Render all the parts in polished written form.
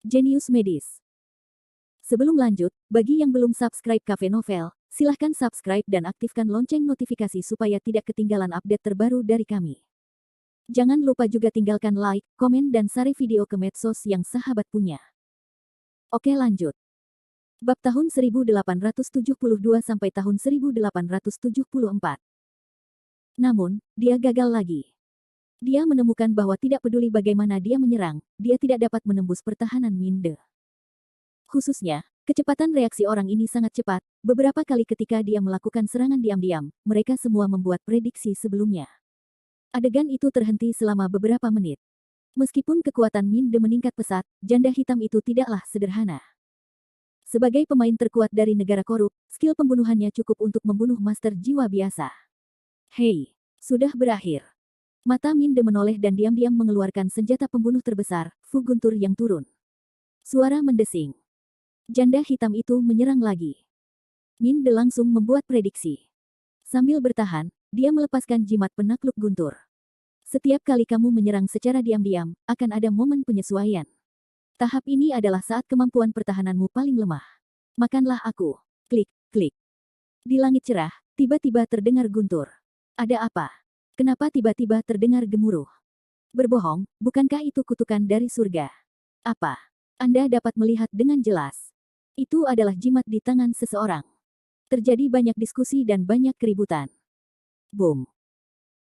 Jenius Medis. Sebelum lanjut, bagi yang belum subscribe Cafe Novel, silahkan subscribe dan aktifkan lonceng notifikasi supaya tidak ketinggalan update terbaru dari kami. Jangan lupa juga tinggalkan like, komen dan share video ke medsos yang sahabat punya. Oke lanjut. Bab tahun 1872 sampai tahun 1874. Namun, dia gagal lagi. Dia menemukan bahwa tidak peduli bagaimana dia menyerang, dia tidak dapat menembus pertahanan Minde. Khususnya, kecepatan reaksi orang ini sangat cepat. Beberapa kali ketika dia melakukan serangan diam-diam, mereka semua membuat prediksi sebelumnya. Adegan itu terhenti selama beberapa menit. Meskipun kekuatan Minde meningkat pesat, janda hitam itu tidaklah sederhana. Sebagai pemain terkuat dari negara korup, skill pembunuhannya cukup untuk membunuh master jiwa biasa. Hei, sudah berakhir. Mata Minde menoleh dan diam-diam mengeluarkan senjata pembunuh terbesar, Fu Guntur yang turun. Suara mendesing. Janda hitam itu menyerang lagi. Minde langsung membuat prediksi. Sambil bertahan, dia melepaskan jimat penakluk guntur. Setiap kali kamu menyerang secara diam-diam, akan ada momen penyesuaian. Tahap ini adalah saat kemampuan pertahananmu paling lemah. Makanlah aku. Klik, klik. Di langit cerah, tiba-tiba terdengar guntur. Ada apa? Kenapa tiba-tiba terdengar gemuruh? Berbohong, bukankah itu kutukan dari surga? Apa? Anda dapat melihat dengan jelas. Itu adalah jimat di tangan seseorang. Terjadi banyak diskusi dan banyak keributan. Boom.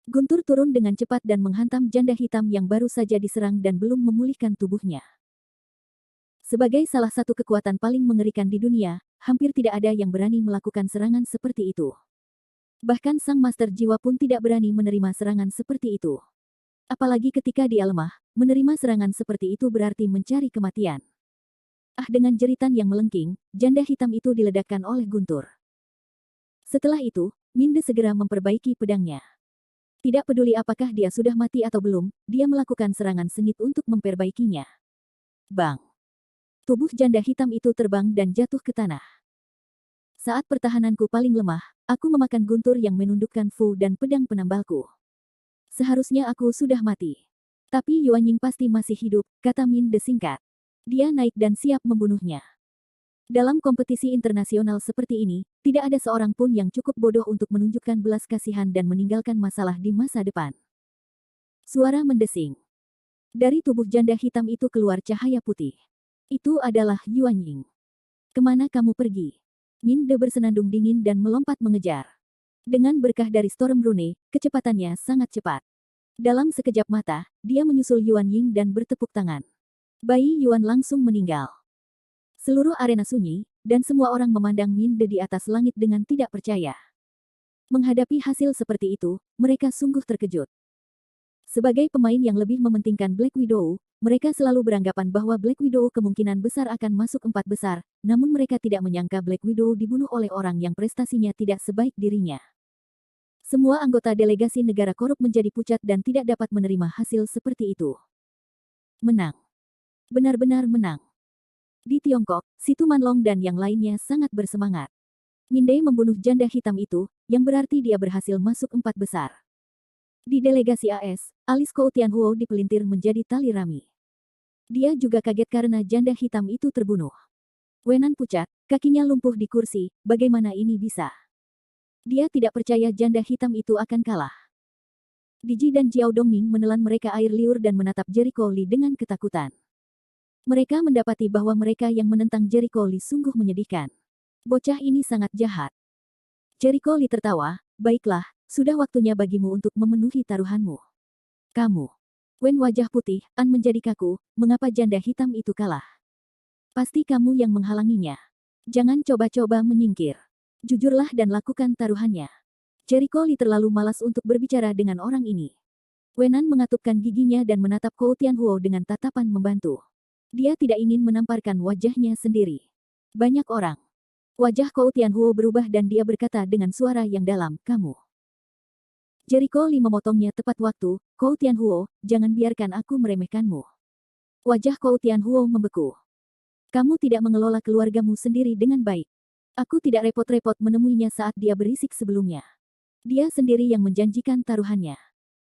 Guntur turun dengan cepat dan menghantam janda hitam yang baru saja diserang dan belum memulihkan tubuhnya. Sebagai salah satu kekuatan paling mengerikan di dunia, hampir tidak ada yang berani melakukan serangan seperti itu. Bahkan sang master jiwa pun tidak berani menerima serangan seperti itu. Apalagi ketika dia lemah, menerima serangan seperti itu berarti mencari kematian. Dengan jeritan yang melengking, janda hitam itu diledakkan oleh guntur. Setelah itu, Minde segera memperbaiki pedangnya. Tidak peduli apakah dia sudah mati atau belum, dia melakukan serangan sengit untuk memperbaikinya. Bang! Tubuh janda hitam itu terbang dan jatuh ke tanah. Saat pertahananku paling lemah, aku memakan guntur yang menundukkan Fu dan pedang penambalku. Seharusnya aku sudah mati. Tapi Yuanying pasti masih hidup, kata Minde singkat. Dia naik dan siap membunuhnya. Dalam kompetisi internasional seperti ini, tidak ada seorang pun yang cukup bodoh untuk menunjukkan belas kasihan dan meninggalkan masalah di masa depan. Suara mendesing. Dari tubuh janda hitam itu keluar cahaya putih. Itu adalah Yuanying. Kemana kamu pergi? Minde bersenandung dingin dan melompat mengejar. Dengan berkah dari Storm Rune, kecepatannya sangat cepat. Dalam sekejap mata, dia menyusul Yuanying dan bertepuk tangan. Bayi Yuan langsung meninggal. Seluruh arena sunyi, dan semua orang memandang Minde di atas langit dengan tidak percaya. Menghadapi hasil seperti itu, mereka sungguh terkejut. Sebagai pemain yang lebih mementingkan Black Widow, mereka selalu beranggapan bahwa Black Widow kemungkinan besar akan masuk 4 besar, namun mereka tidak menyangka Black Widow dibunuh oleh orang yang prestasinya tidak sebaik dirinya. Semua anggota delegasi negara korup menjadi pucat dan tidak dapat menerima hasil seperti itu. Menang. Benar-benar menang. Di Tiongkok, Situ Manlong dan yang lainnya sangat bersemangat. Minde membunuh janda hitam itu, yang berarti dia berhasil masuk 4 besar. Di delegasi AS, alis Kou Tianhuo dipelintir menjadi tali rami. Dia juga kaget karena janda hitam itu terbunuh. Wenan pucat, kakinya lumpuh di kursi, bagaimana ini bisa? Dia tidak percaya janda hitam itu akan kalah. Diji dan Jiao Dongming menelan mereka air liur dan menatap Jericho Lee dengan ketakutan. Mereka mendapati bahwa mereka yang menentang Jericho Lee sungguh menyedihkan. Bocah ini sangat jahat. Jericho Lee tertawa, baiklah, sudah waktunya bagimu untuk memenuhi taruhanmu. Kamu. Wen wajah putih, An menjadi kaku, mengapa janda hitam itu kalah? Pasti kamu yang menghalanginya. Jangan coba-coba menyingkir. Jujurlah dan lakukan taruhannya. Jericho Lee terlalu malas untuk berbicara dengan orang ini. Wenan mengatupkan giginya dan menatap Kou Tianhuo dengan tatapan membantu. Dia tidak ingin menamparkan wajahnya sendiri. Banyak orang. Wajah Kou Tianhuo berubah dan dia berkata dengan suara yang dalam, kamu. Jericho Lee memotongnya tepat waktu, Kou Tianhuo, jangan biarkan aku meremehkanmu. Wajah Kou Tianhuo membeku. Kamu tidak mengelola keluargamu sendiri dengan baik. Aku tidak repot-repot menemuinya saat dia berisik sebelumnya. Dia sendiri yang menjanjikan taruhannya.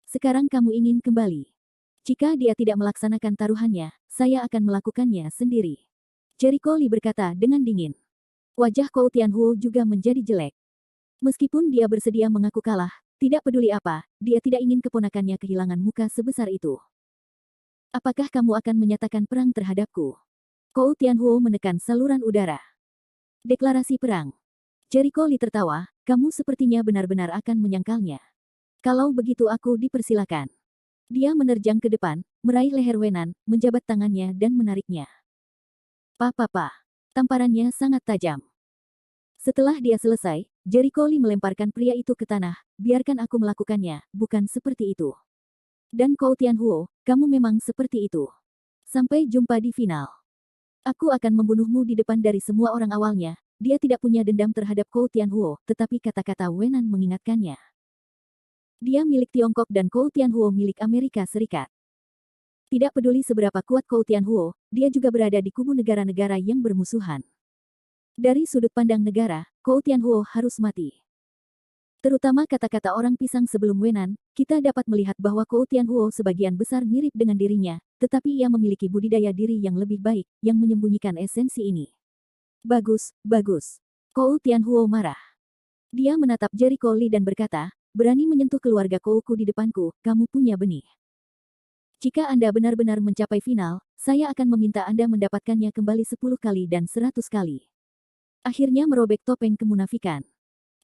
Sekarang kamu ingin kembali. Jika dia tidak melaksanakan taruhannya, saya akan melakukannya sendiri. Jericho Lee berkata dengan dingin. Wajah Kou Tianhuo juga menjadi jelek. Meskipun dia bersedia mengaku kalah, tidak peduli apa, dia tidak ingin keponakannya kehilangan muka sebesar itu. Apakah kamu akan menyatakan perang terhadapku? Kou Tianhuo menekan saluran udara. Deklarasi perang. Jericho Lee tertawa, kamu sepertinya benar-benar akan menyangkalnya. Kalau begitu aku dipersilakan. Dia menerjang ke depan, meraih leher Wenan, menjabat tangannya dan menariknya. Pa. Tamparannya sangat tajam. Setelah dia selesai, Jericho Lee melemparkan pria itu ke tanah, biarkan aku melakukannya, bukan seperti itu. Dan Kou Tianhuo, kamu memang seperti itu. Sampai jumpa di final. Aku akan membunuhmu di depan dari semua orang awalnya, dia tidak punya dendam terhadap Kou Tianhuo, tetapi kata-kata Wenan mengingatkannya. Dia milik Tiongkok dan Kou Tianhuo milik Amerika Serikat. Tidak peduli seberapa kuat Kou Tianhuo, dia juga berada di kubu negara-negara yang bermusuhan. Dari sudut pandang negara, Kou Tianhuo harus mati. Terutama kata-kata orang pisang sebelum Wenan, kita dapat melihat bahwa Kou Tianhuo sebagian besar mirip dengan dirinya, tetapi ia memiliki budidaya diri yang lebih baik, yang menyembunyikan esensi ini. Bagus. Kou Tianhuo marah. Dia menatap Jericho Lee dan berkata, berani menyentuh keluarga Kouku di depanku, kamu punya benih. Jika Anda benar-benar mencapai final, saya akan meminta Anda mendapatkannya kembali 10 kali dan 100 kali. Akhirnya merobek topeng kemunafikan.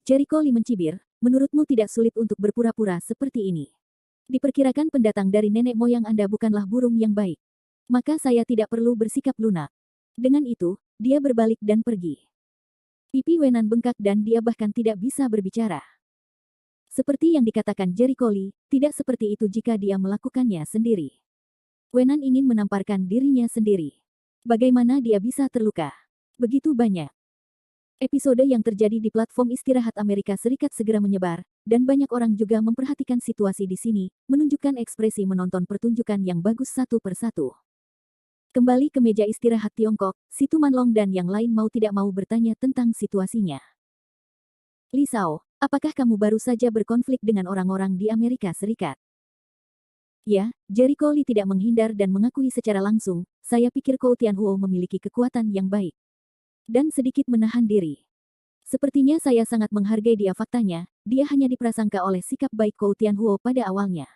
Jericho Lee mencibir, menurutmu tidak sulit untuk berpura-pura seperti ini. Diperkirakan pendatang dari nenek moyang Anda bukanlah burung yang baik. Maka saya tidak perlu bersikap lunak. Dengan itu, dia berbalik dan pergi. Pipi Wenan bengkak dan dia bahkan tidak bisa berbicara. Seperti yang dikatakan Jericho Lee, tidak seperti itu jika dia melakukannya sendiri. Wenan ingin menamparkan dirinya sendiri. Bagaimana dia bisa terluka? Begitu banyak. Episode yang terjadi di platform istirahat Amerika Serikat segera menyebar, dan banyak orang juga memperhatikan situasi di sini, menunjukkan ekspresi menonton pertunjukan yang bagus satu persatu. Kembali ke meja istirahat Tiongkok, Si Tumanlong dan yang lain mau tidak mau bertanya tentang situasinya. Li Shao, apakah kamu baru saja berkonflik dengan orang-orang di Amerika Serikat? Ya, Jericho Lee tidak menghindar dan mengakui secara langsung, saya pikir Kou Tianhuo memiliki kekuatan yang baik. Dan sedikit menahan diri. Sepertinya saya sangat menghargai dia faktanya, dia hanya diprasangka oleh sikap baik Kou Tianhuo pada awalnya.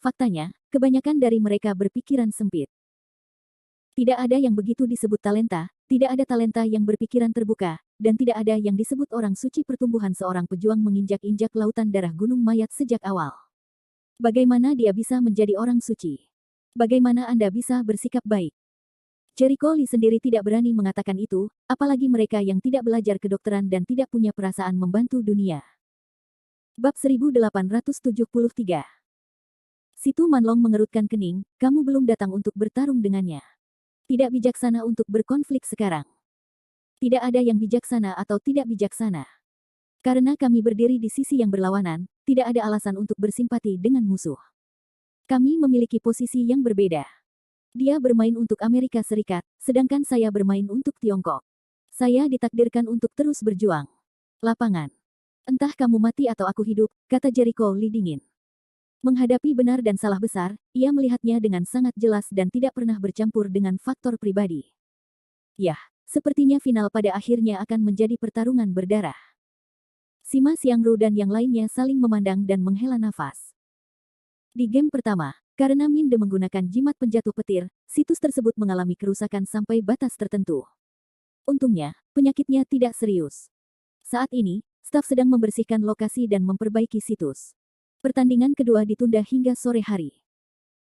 Faktanya, kebanyakan dari mereka berpikiran sempit. Tidak ada yang begitu disebut talenta, tidak ada talenta yang berpikiran terbuka, dan tidak ada yang disebut orang suci pertumbuhan seorang pejuang menginjak-injak lautan darah gunung mayat sejak awal. Bagaimana dia bisa menjadi orang suci? Bagaimana Anda bisa bersikap baik? Jericho Lee sendiri tidak berani mengatakan itu, apalagi mereka yang tidak belajar kedokteran dan tidak punya perasaan membantu dunia. Bab 1873. Si Tumanlong mengerutkan kening, kamu belum datang untuk bertarung dengannya. Tidak bijaksana untuk berkonflik sekarang. Tidak ada yang bijaksana atau tidak bijaksana. Karena kami berdiri di sisi yang berlawanan, tidak ada alasan untuk bersimpati dengan musuh. Kami memiliki posisi yang berbeda. Dia bermain untuk Amerika Serikat, sedangkan saya bermain untuk Tiongkok. Saya ditakdirkan untuk terus berjuang. Lapangan. Entah kamu mati atau aku hidup, kata Jericho Lee dingin. Menghadapi benar dan salah besar, ia melihatnya dengan sangat jelas dan tidak pernah bercampur dengan faktor pribadi. Yah, sepertinya final pada akhirnya akan menjadi pertarungan berdarah. Sima Xiangru dan yang lainnya saling memandang dan menghela nafas. Di game pertama, karena Minde menggunakan jimat penjatuh petir, situs tersebut mengalami kerusakan sampai batas tertentu. Untungnya, penyakitnya tidak serius. Saat ini, staf sedang membersihkan lokasi dan memperbaiki situs. Pertandingan kedua ditunda hingga sore hari.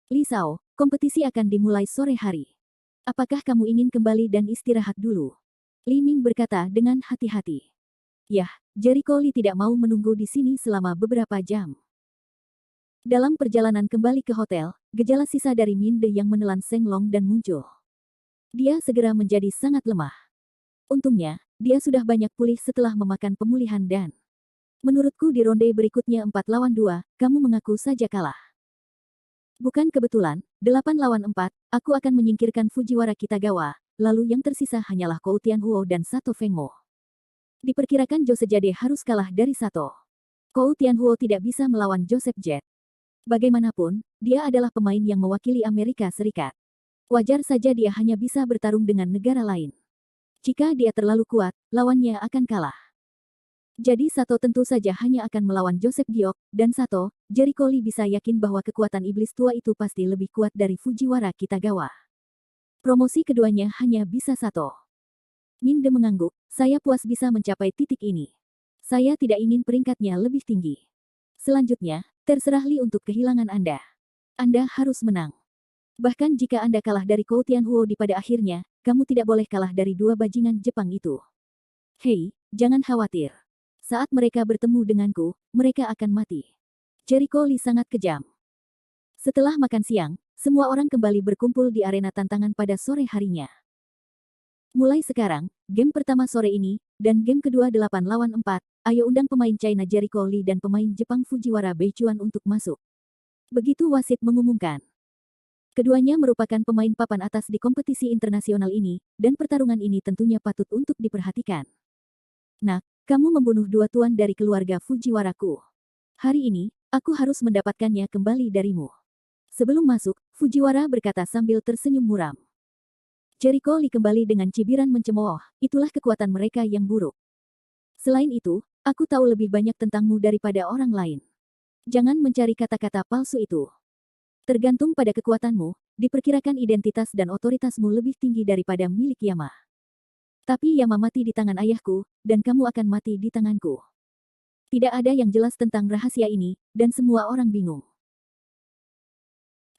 Li Shao, kompetisi akan dimulai sore hari. Apakah kamu ingin kembali dan istirahat dulu? Li Ming berkata dengan hati-hati. Yah, Jericho Lee tidak mau menunggu di sini selama beberapa jam. Dalam perjalanan kembali ke hotel, gejala sisa dari Minde yang menelan Seng Long dan muncul. Dia segera menjadi sangat lemah. Untungnya, dia sudah banyak pulih setelah memakan pemulihan dan menurutku di ronde berikutnya 4 lawan 2, kamu mengaku saja kalah. Bukan kebetulan, 8 lawan 4, aku akan menyingkirkan Fujiwara Kitagawa, lalu yang tersisa hanyalah Kou Tianhuo dan Sato Fengmo. Diperkirakan Joseph Jade harus kalah dari Sato. Kou Tianhuo tidak bisa melawan Joseph Jade. Bagaimanapun, dia adalah pemain yang mewakili Amerika Serikat. Wajar saja dia hanya bisa bertarung dengan negara lain. Jika dia terlalu kuat, lawannya akan kalah. Jadi Sato tentu saja hanya akan melawan Joseph Giok, dan Sato, Jericho Lee bisa yakin bahwa kekuatan iblis tua itu pasti lebih kuat dari Fujiwara Kitagawa. Promosi keduanya hanya bisa Sato. Minde mengangguk, saya puas bisa mencapai titik ini. Saya tidak ingin peringkatnya lebih tinggi. Selanjutnya, terserah Lee untuk kehilangan Anda. Anda harus menang. Bahkan jika Anda kalah dari Kou Tianhuo di pada akhirnya, kamu tidak boleh kalah dari dua bajingan Jepang itu. Hei, jangan khawatir. Saat mereka bertemu denganku, mereka akan mati. Jericho Lee sangat kejam. Setelah makan siang, semua orang kembali berkumpul di arena tantangan pada sore harinya. Mulai sekarang, game pertama sore ini, dan game kedua 8 lawan 4, ayo undang pemain China Jericho Lee dan pemain Jepang Fujiwara Beichuan untuk masuk. Begitu wasit mengumumkan. Keduanya merupakan pemain papan atas di kompetisi internasional ini, dan pertarungan ini tentunya patut untuk diperhatikan. Nak, kamu membunuh dua tuan dari keluarga Fujiwaraku. Hari ini, aku harus mendapatkannya kembali darimu. Sebelum masuk, Fujiwara berkata sambil tersenyum muram. Jericho Lee kembali dengan cibiran mencemooh, itulah kekuatan mereka yang buruk. Selain itu, aku tahu lebih banyak tentangmu daripada orang lain. Jangan mencari kata-kata palsu itu. Tergantung pada kekuatanmu, diperkirakan identitas dan otoritasmu lebih tinggi daripada milik Yama. Tapi Yama mati di tangan ayahku, dan kamu akan mati di tanganku. Tidak ada yang jelas tentang rahasia ini, dan semua orang bingung.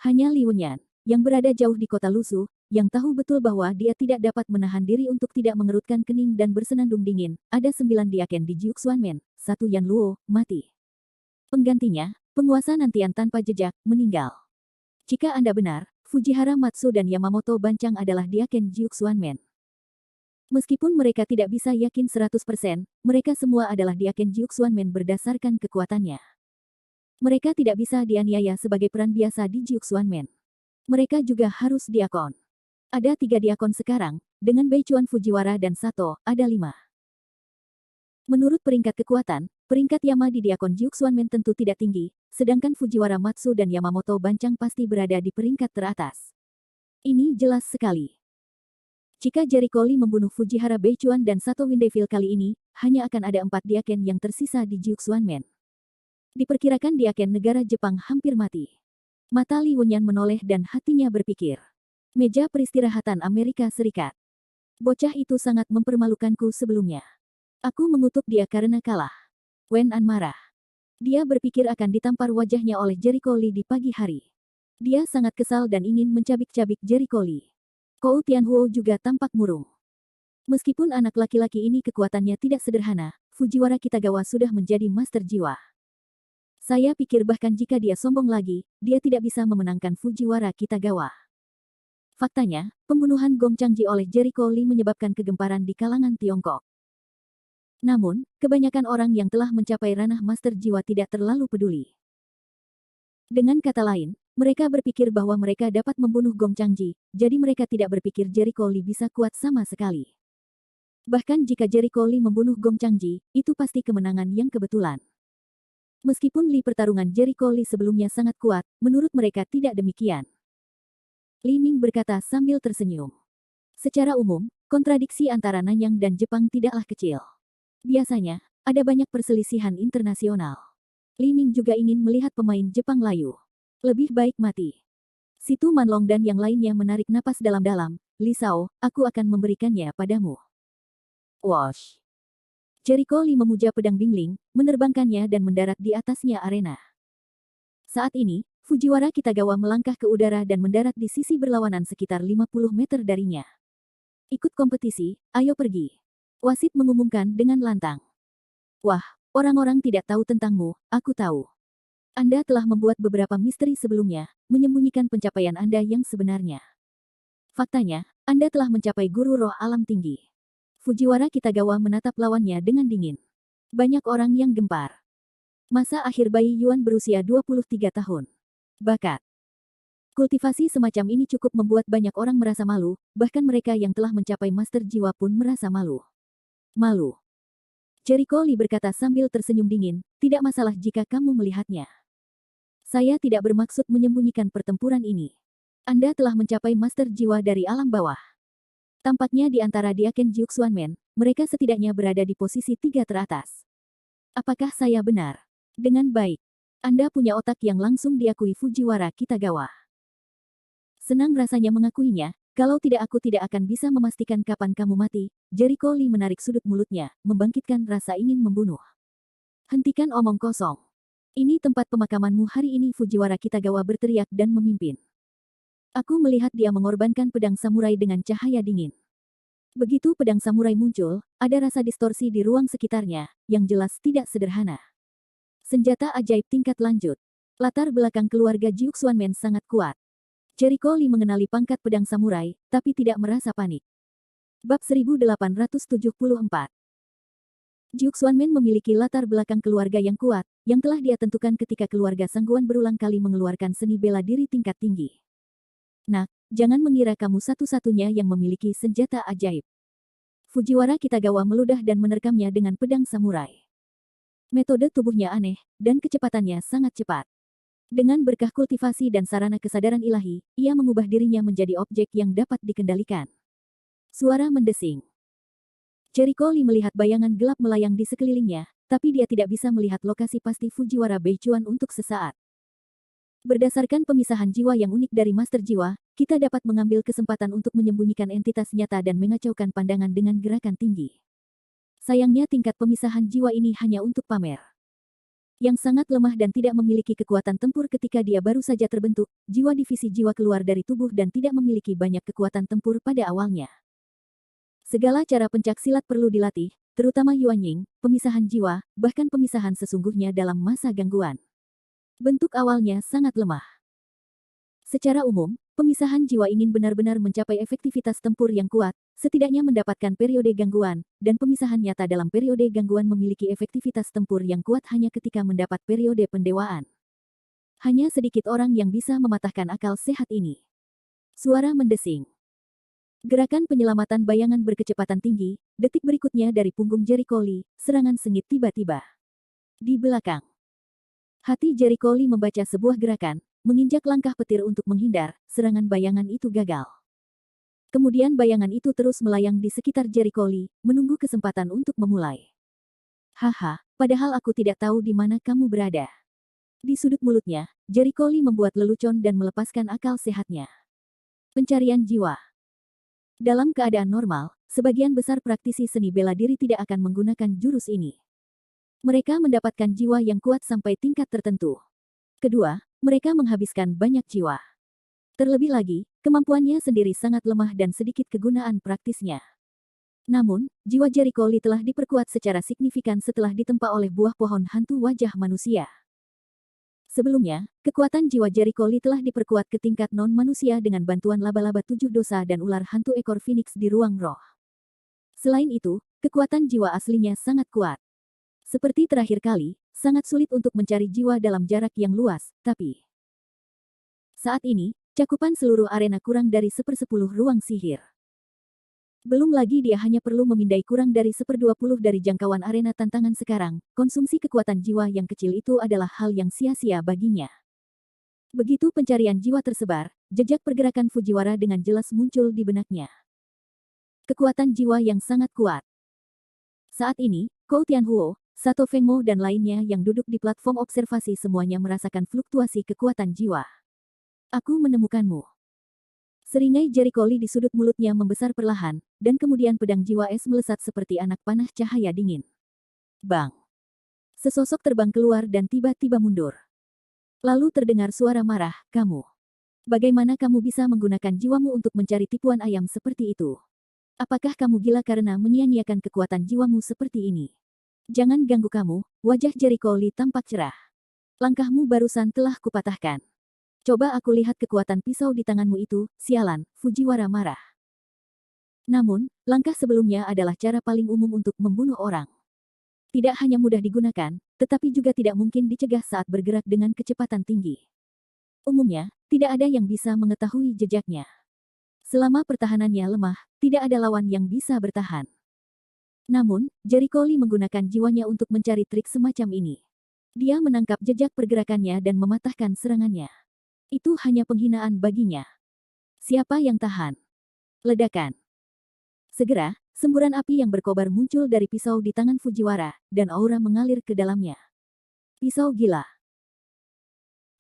Hanya Li Wenyan, yang berada jauh di kota Lusu, yang tahu betul bahwa dia tidak dapat menahan diri untuk tidak mengerutkan kening dan bersenandung dingin. Ada 9 diaken di Jiuxuanmen, 1 Yan Luo, mati. Penggantinya, penguasa nantian tanpa jejak, meninggal. Jika Anda benar, Fujihara Matsu dan Yamamoto Bancang adalah diaken Jiuxuanmen. Meskipun mereka tidak bisa yakin 100%, mereka semua adalah diaken Jiuxuanmen berdasarkan kekuatannya. Mereka tidak bisa dianiaya sebagai peran biasa di Jiuxuanmen. Mereka juga harus diakon. Ada 3 diakon sekarang, dengan Beichuan Fujiwara dan Sato, ada 5. Menurut peringkat kekuatan, peringkat Yama di diakon Jiuxuanmen tentu tidak tinggi, sedangkan Fujiwara Matsu dan Yamamoto Bancang pasti berada di peringkat teratas. Ini jelas sekali. Jika Jericho Lee membunuh Fujihara Beichuan dan Sato Windevil kali ini, hanya akan ada 4 diaken yang tersisa di Jiuxuanmen. Diperkirakan diaken negara Jepang hampir mati. Mata Li Wenyan menoleh dan hatinya berpikir. Meja peristirahatan Amerika Serikat. Bocah itu sangat mempermalukanku sebelumnya. Aku mengutuk dia karena kalah. Wen An marah. Dia berpikir akan ditampar wajahnya oleh Jericho Lee di pagi hari. Dia sangat kesal dan ingin mencabik-cabik Jericho Lee. Kou Tianhuo juga tampak murung. Meskipun anak laki-laki ini kekuatannya tidak sederhana, Fujiwara Kitagawa sudah menjadi master jiwa. Saya pikir bahkan jika dia sombong lagi, dia tidak bisa memenangkan Fujiwara Kitagawa. Faktanya, pembunuhan Gong Changji oleh Jericho Lee menyebabkan kegemparan di kalangan Tiongkok. Namun, kebanyakan orang yang telah mencapai ranah master jiwa tidak terlalu peduli. Dengan kata lain, mereka berpikir bahwa mereka dapat membunuh Gong Changji, jadi mereka tidak berpikir Jericho Lee bisa kuat sama sekali. Bahkan jika Jericho Lee membunuh Gong Changji, itu pasti kemenangan yang kebetulan. Meskipun Lee pertarungan Jericho Lee sebelumnya sangat kuat, menurut mereka tidak demikian. Li Ming berkata sambil tersenyum. Secara umum, kontradiksi antara Nanyang dan Jepang tidaklah kecil. Biasanya, ada banyak perselisihan internasional. Li Ming juga ingin melihat pemain Jepang layu. Lebih baik mati. Situ Manlong dan yang lainnya menarik napas dalam-dalam. Li Sao, aku akan memberikannya padamu. Wash. Jericho Lee memuja pedang Bingling, menerbangkannya dan mendarat di atasnya arena. Saat ini, Fujiwara Kitagawa melangkah ke udara dan mendarat di sisi berlawanan sekitar 50 meter darinya. Ikut kompetisi, ayo pergi. Wasit mengumumkan dengan lantang. Wah, orang-orang tidak tahu tentangmu, aku tahu. Anda telah membuat beberapa misteri sebelumnya, menyembunyikan pencapaian Anda yang sebenarnya. Faktanya, Anda telah mencapai guru roh alam tinggi. Fujiwara Kitagawa menatap lawannya dengan dingin. Banyak orang yang gempar. Masa akhir bayi Yuan berusia 23 tahun. Bakat. Kultivasi semacam ini cukup membuat banyak orang merasa malu, bahkan mereka yang telah mencapai master jiwa pun merasa malu. Malu. Jericho Lee berkata sambil tersenyum dingin, tidak masalah jika kamu melihatnya. Saya tidak bermaksud menyembunyikan pertempuran ini. Anda telah mencapai master jiwa dari alam bawah. Tampaknya di antara Diaken Jiuxuanmen, mereka setidaknya berada di posisi 3 teratas. Apakah saya benar? Dengan baik. Anda punya otak yang langsung diakui Fujiwara Kitagawa. Senang rasanya mengakuinya, kalau tidak aku tidak akan bisa memastikan kapan kamu mati. Jericho Lee menarik sudut mulutnya, membangkitkan rasa ingin membunuh. Hentikan omong kosong. Ini tempat pemakamanmu hari ini, Fujiwara Kitagawa berteriak dan memimpin. Aku melihat dia mengorbankan pedang samurai dengan cahaya dingin. Begitu pedang samurai muncul, ada rasa distorsi di ruang sekitarnya, yang jelas tidak sederhana. Senjata ajaib tingkat lanjut. Latar belakang keluarga Jiuxuanmen sangat kuat. Jericho Lee mengenali pangkat pedang samurai, tapi tidak merasa panik. Bab 1874. Jiuxuanmen memiliki latar belakang keluarga yang kuat, yang telah dia tentukan ketika keluarga Sangguan berulang kali mengeluarkan seni bela diri tingkat tinggi. Nak, jangan mengira kamu satu-satunya yang memiliki senjata ajaib. Fujiwara Kitagawa meludah dan menerkamnya dengan pedang samurai. Metode tubuhnya aneh, dan kecepatannya sangat cepat. Dengan berkah kultivasi dan sarana kesadaran ilahi, ia mengubah dirinya menjadi objek yang dapat dikendalikan. Suara mendesing. Jericho Lee melihat bayangan gelap melayang di sekelilingnya, tapi dia tidak bisa melihat lokasi pasti Fujiwara Beichuan untuk sesaat. Berdasarkan pemisahan jiwa yang unik dari Master Jiwa, kita dapat mengambil kesempatan untuk menyembunyikan entitas nyata dan mengacaukan pandangan dengan gerakan tinggi. Sayangnya tingkat pemisahan jiwa ini hanya untuk pamer. Yang sangat lemah dan tidak memiliki kekuatan tempur ketika dia baru saja terbentuk, jiwa divisi jiwa keluar dari tubuh dan tidak memiliki banyak kekuatan tempur pada awalnya. Segala cara pencak silat perlu dilatih, terutama Yuan Ying, pemisahan jiwa, bahkan pemisahan sesungguhnya dalam masa gangguan. Bentuk awalnya sangat lemah. Secara umum, pemisahan jiwa ingin benar-benar mencapai efektivitas tempur yang kuat, setidaknya mendapatkan periode gangguan, dan pemisahan nyata dalam periode gangguan memiliki efektivitas tempur yang kuat hanya ketika mendapat periode pendewaan. Hanya sedikit orang yang bisa mematahkan akal sehat ini. Suara mendesing. Gerakan penyelamatan bayangan berkecepatan tinggi, detik berikutnya dari punggung Jericho Lee, serangan sengit tiba-tiba. Di belakang. Hati Jericho Lee membaca sebuah gerakan, menginjak langkah petir untuk menghindar, serangan bayangan itu gagal. Kemudian bayangan itu terus melayang di sekitar Jericho Lee, menunggu kesempatan untuk memulai. Haha, padahal aku tidak tahu di mana kamu berada. Di sudut mulutnya, Jericho Lee membuat lelucon dan melepaskan akal sehatnya. Pencarian jiwa. Dalam keadaan normal, sebagian besar praktisi seni bela diri tidak akan menggunakan jurus ini. Mereka mendapatkan jiwa yang kuat sampai tingkat tertentu. Kedua, mereka menghabiskan banyak jiwa. Terlebih lagi, kemampuannya sendiri sangat lemah dan sedikit kegunaan praktisnya. Namun, jiwa Jericho Lee telah diperkuat secara signifikan setelah ditempa oleh buah pohon hantu wajah manusia. Sebelumnya, kekuatan jiwa Jericho Lee telah diperkuat ke tingkat non-manusia dengan bantuan laba-laba 7 dosa dan ular hantu ekor phoenix di ruang roh. Selain itu, kekuatan jiwa aslinya sangat kuat. Seperti terakhir kali, sangat sulit untuk mencari jiwa dalam jarak yang luas, tapi saat ini, cakupan seluruh arena kurang dari 1/10 ruang sihir. Belum lagi dia hanya perlu memindai kurang dari 1/20 dari jangkauan arena tantangan sekarang, konsumsi kekuatan jiwa yang kecil itu adalah hal yang sia-sia baginya. Begitu pencarian jiwa tersebar, jejak pergerakan Fujiwara dengan jelas muncul di benaknya. Kekuatan jiwa yang sangat kuat. Saat ini, Kou Tianhuo, Sato Fengmo dan lainnya yang duduk di platform observasi semuanya merasakan fluktuasi kekuatan jiwa. Aku menemukanmu. Seringai Jericho Lee di sudut mulutnya membesar perlahan, dan kemudian pedang jiwa es melesat seperti anak panah cahaya dingin. Bang! Sesosok terbang keluar dan tiba-tiba mundur. Lalu terdengar suara marah, kamu. Bagaimana kamu bisa menggunakan jiwamu untuk mencari tipuan ayam seperti itu? Apakah kamu gila karena menyia-nyiakan kekuatan jiwamu seperti ini? Jangan ganggu kamu, wajah Jericho Lee tampak cerah. Langkahmu barusan telah kupatahkan. Coba aku lihat kekuatan pisau di tanganmu itu, sialan, Fujiwara marah. Namun, langkah sebelumnya adalah cara paling umum untuk membunuh orang. Tidak hanya mudah digunakan, tetapi juga tidak mungkin dicegah saat bergerak dengan kecepatan tinggi. Umumnya, tidak ada yang bisa mengetahui jejaknya. Selama pertahanannya lemah, tidak ada lawan yang bisa bertahan. Namun, Jericho Lee menggunakan jiwanya untuk mencari trik semacam ini. Dia menangkap jejak pergerakannya dan mematahkan serangannya. Itu hanya penghinaan baginya. Siapa yang tahan? Ledakan. Segera, semburan api yang berkobar muncul dari pisau di tangan Fujiwara, dan aura mengalir ke dalamnya. Pisau gila.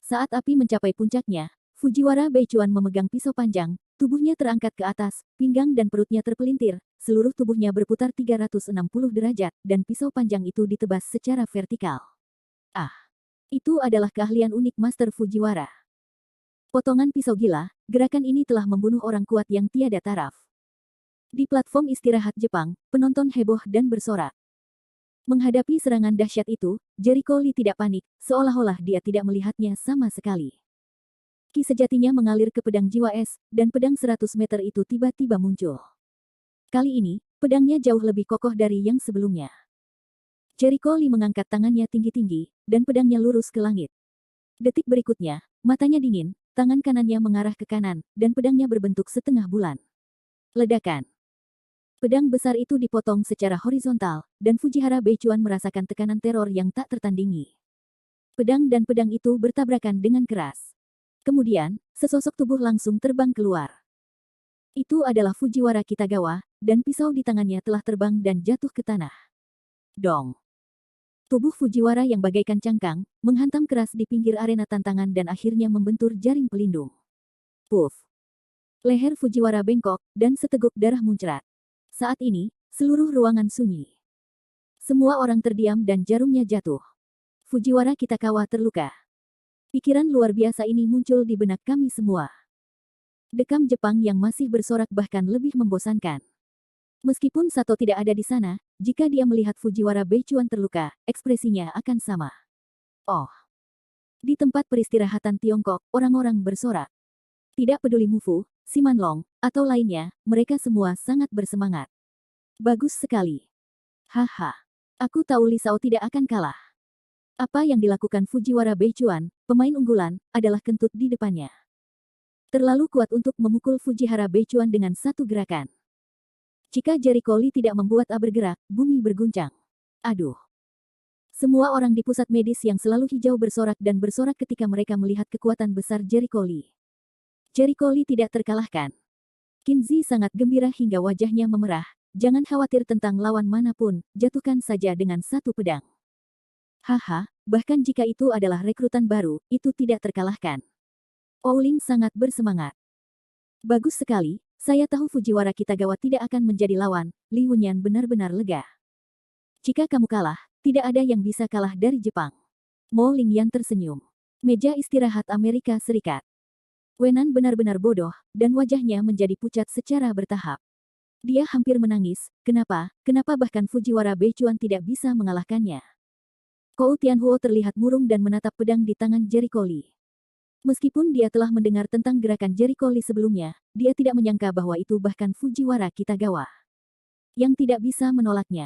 Saat api mencapai puncaknya, Fujiwara Beichuan memegang pisau panjang, tubuhnya terangkat ke atas, pinggang dan perutnya terpelintir, seluruh tubuhnya berputar 360 derajat, dan pisau panjang itu ditebas secara vertikal. Ah, itu adalah keahlian unik Master Fujiwara. Potongan pisau gila, gerakan ini telah membunuh orang kuat yang tiada taraf. Di platform istirahat Jepang, penonton heboh dan bersorak. Menghadapi serangan dahsyat itu, Jericho Lee tidak panik, seolah-olah dia tidak melihatnya sama sekali. Ki sejatinya mengalir ke pedang jiwa es, dan pedang 100 meter itu tiba-tiba muncul. Kali ini, pedangnya jauh lebih kokoh dari yang sebelumnya. Jericho Lee mengangkat tangannya tinggi-tinggi, dan pedangnya lurus ke langit. Detik berikutnya, matanya dingin, tangan kanannya mengarah ke kanan, dan pedangnya berbentuk setengah bulan. Ledakan. Pedang besar itu dipotong secara horizontal, dan Fujiwara Beichuan merasakan tekanan teror yang tak tertandingi. Pedang dan pedang itu bertabrakan dengan keras. Kemudian, sesosok tubuh langsung terbang keluar. Itu adalah Fujiwara Kitagawa, dan pisau di tangannya telah terbang dan jatuh ke tanah. Dong. Tubuh Fujiwara yang bagaikan cangkang, menghantam keras di pinggir arena tantangan dan akhirnya membentur jaring pelindung. Puff. Leher Fujiwara bengkok, dan seteguk darah muncrat. Saat ini, seluruh ruangan sunyi. Semua orang terdiam dan jarumnya jatuh. Fujiwara Kitagawa terluka. Pikiran luar biasa ini muncul di benak kami semua. Dekam Jepang yang masih bersorak bahkan lebih membosankan. Meskipun Sato tidak ada di sana, jika dia melihat Fujiwara Beichuan terluka, ekspresinya akan sama. Oh. Di tempat peristirahatan Tiongkok, orang-orang bersorak. Tidak peduli Mufu, Simanlong, atau lainnya, mereka semua sangat bersemangat. Bagus sekali. Haha. Aku tahu Li Shao tidak akan kalah. Apa yang dilakukan Fujiwara Beichuan, pemain unggulan, adalah kentut di depannya. Terlalu kuat untuk memukul Fujiwara Beichuan dengan satu gerakan. Jika Jericho Lee tidak membuat A bergerak, bumi berguncang. Aduh. Semua orang di pusat medis yang selalu hijau bersorak dan bersorak ketika mereka melihat kekuatan besar Jericho Lee. Jericho Lee tidak terkalahkan. Kinzi sangat gembira hingga wajahnya memerah. Jangan khawatir tentang lawan manapun, jatuhkan saja dengan satu pedang. Haha, bahkan jika itu adalah rekrutan baru, itu tidak terkalahkan. Ouling sangat bersemangat. Bagus sekali. Saya tahu Fujiwara Kitagawa tidak akan menjadi lawan. Li Wunyan benar-benar lega. Jika kamu kalah, tidak ada yang bisa kalah dari Jepang. Mo Lingyan tersenyum. Meja istirahat Amerika Serikat. Wenan benar-benar bodoh, dan wajahnya menjadi pucat secara bertahap. Dia hampir menangis. Kenapa bahkan Fujiwara Beichuan tidak bisa mengalahkannya? Kou Tianhuo terlihat murung dan menatap pedang di tangan Jericho Lee. Meskipun dia telah mendengar tentang gerakan Jericho Lee sebelumnya, dia tidak menyangka bahwa itu bahkan Fujiwara Kitagawa yang tidak bisa menolaknya.